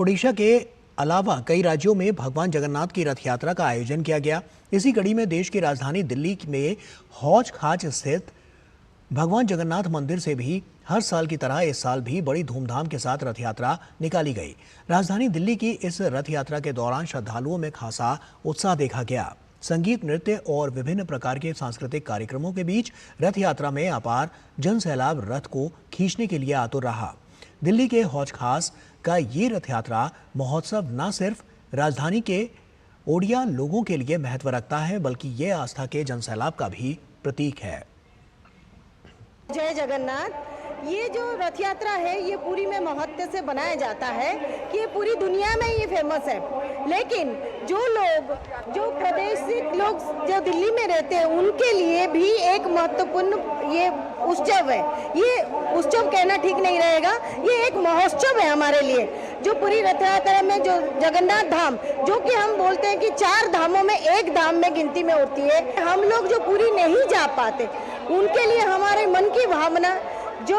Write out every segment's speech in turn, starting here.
ओडिशा के अलावा कई राज्यों में भगवान जगन्नाथ की रथ यात्रा का आयोजन किया गया। इसी कड़ी में देश की राजधानी दिल्ली में हौज खास स्थित भगवान जगन्नाथ मंदिर से भी हर साल की तरह इस साल भी बड़ी धूमधाम के साथ रथ यात्रा निकाली गई। राजधानी दिल्ली की इस रथ यात्रा के दौरान श्रद्धालुओं में खासा उत्साह देखा गया। संगीत, नृत्य और विभिन्न प्रकार के सांस्कृतिक कार्यक्रमों के बीच रथ यात्रा में अपार जन सैलाब रथ को खींचने के लिए आतुर रहा। दिल्ली के हौज खास का ये रथ यात्रा महोत्सव न सिर्फ राजधानी के ओडिया लोगों के लिए महत्व रखता है, बल्कि ये आस्था के जनसैलाब का भी प्रतीक है। जय जगन्नाथ। ये जो रथ यात्रा है ये पूरी में महत्व से बनाया जाता है कि ये पूरी दुनिया में ये फेमस है, लेकिन जो प्रदेश से लोग जो दिल्ली में रहते हैं उनके लिए भी एक महत्वपूर्ण ये उत्सव है। ये उत्सव कहना ठीक नहीं रहेगा, ये एक महोत्सव है हमारे लिए। जो पूरी रथ यात्रा में जो जगन्नाथ धाम, जो कि हम बोलते हैं कि 4 धामों में एक धाम में गिनती में होती है, हम लोग जो पूरी नहीं जा पाते उनके लिए हमारे मन की भावना, जो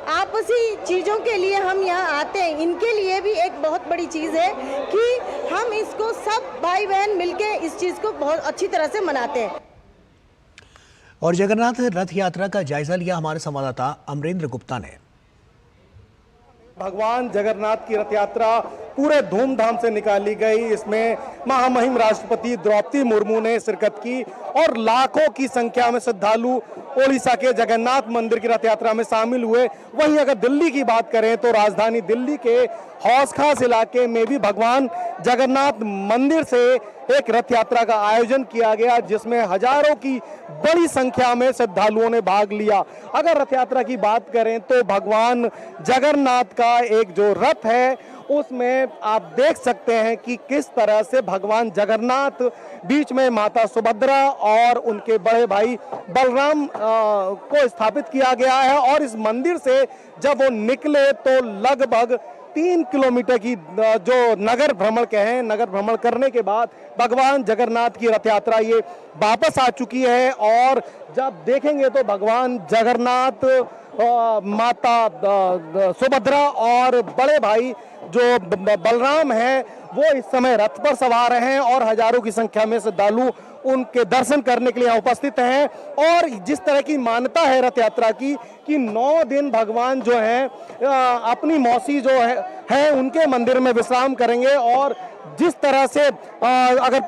आपसी चीज़ों के लिए हम यहाँ आते हैं, इनके लिए भी एक बहुत बड़ी चीज़ है कि हम इसको सब भाई बहन मिलके इस चीज़ को बहुत अच्छी तरह से मनाते हैं। और जगन्नाथ रथ यात्रा का जायजा लिया हमारे संवाददाता अमरेंद्र गुप्ता ने। भगवान जगन्नाथ की रथ यात्रा पूरे धूमधाम से निकाली गई। इसमें महामहिम राष्ट्रपति द्रौपदी मुर्मू ने शिरकत की और लाखों की संख्या में श्रद्धालु ओडिशा के जगन्नाथ मंदिर की रथ यात्रा में शामिल हुए। वहीं अगर दिल्ली की बात करें तो राजधानी दिल्ली के हौज खास इलाके में भी भगवान जगन्नाथ मंदिर से एक रथ यात्रा का आयोजन किया गया, जिसमें हजारों की बड़ी संख्या में श्रद्धालुओं ने भाग लिया। अगर रथ यात्रा की बात करें तो भगवान जगन्नाथ का एक जो रथ है उसमें आप देख सकते हैं कि किस तरह से भगवान जगन्नाथ, बीच में माता सुभद्रा और उनके बड़े भाई बलराम को स्थापित किया गया है। और इस मंदिर से जब वो निकले तो लगभग 3 किलोमीटर की जो नगर भ्रमण कहें, नगर भ्रमण करने के बाद भगवान जगन्नाथ की रथ यात्रा ये वापस आ चुकी है। और जब देखेंगे तो भगवान जगन्नाथ, माता सुभद्रा और बड़े भाई जो बलराम हैं वो इस समय रथ पर सवार हैं और हजारों की संख्या में श्रद्धालु उनके दर्शन करने के लिए उपस्थित हैं। और जिस तरह की मान्यता है रथ यात्रा की कि 9 दिन भगवान जो हैं अपनी मौसी जो है उनके मंदिर में विश्राम करेंगे। और जिस तरह से अगर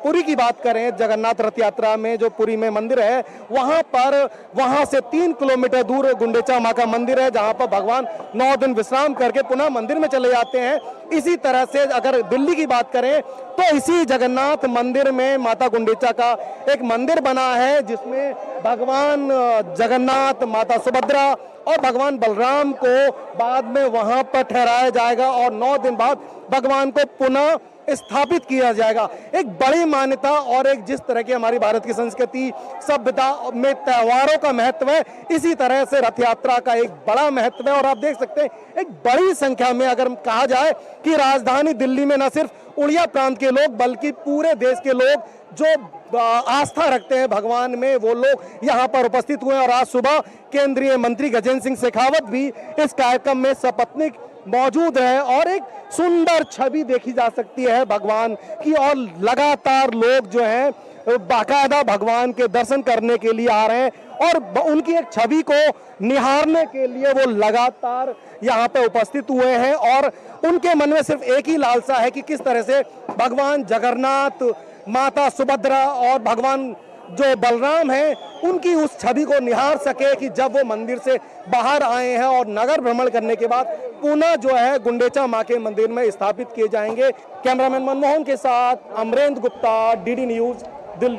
पुरी की बात करें, जगन्नाथ रथ यात्रा में जो पुरी में मंदिर है वहां से 3 किलोमीटर दूर गुंडेचा मां का मंदिर है, जहां पर भगवान 9 दिन विश्राम करके पुनः मंदिर में चले जाते हैं। इसी तरह से अगर दिल्ली की बात करें तो इसी जगन्नाथ मंदिर में माता गुंडेचा का एक मंदिर बना है, जिसमें भगवान जगन्नाथ, माता सुभद्रा और भगवान बलराम को बाद में वहां पर ठहराया जाएगा और 9 दिन बाद भगवान को पुनः स्थापित किया जाएगा। एक बड़ी मान्यता और एक जिस तरह की हमारी भारत की संस्कृति, सभ्यता में त्योहारों का महत्व है, इसी तरह से रथ यात्रा का एक बड़ा महत्व है। और आप देख सकते हैं एक बड़ी संख्या में अगर कहा जाए कि राजधानी दिल्ली में न सिर्फ उड़िया प्रांत के लोग बल्कि पूरे देश के लोग जो आस्था रखते हैं भगवान में, वो लोग यहाँ पर उपस्थित हुए। और आज सुबह केंद्रीय मंत्री गजेंद्र सिंह शेखावत भी इस कार्यक्रम में सपत्नीक मौजूद है और एक सुंदर छवि देखी जा सकती है भगवान की। और लगातार लोग जो हैं बाकायदा भगवान के दर्शन करने के लिए आ रहे हैं और उनकी एक छवि को निहारने के लिए वो लगातार यहाँ पे उपस्थित हुए हैं। और उनके मन में सिर्फ एक ही लालसा है कि किस तरह से भगवान जगन्नाथ, माता सुभद्रा और भगवान जो बलराम हैं उनकी उस छवि को निहार सके कि जब वो मंदिर से बाहर आए हैं और नगर भ्रमण करने के बाद पुनः जो है गुंडेचा मां के मंदिर में स्थापित किए जाएंगे। कैमरामैन मनमोहन के साथ अमरेंद्र गुप्ता, डीडी न्यूज, दिल्ली।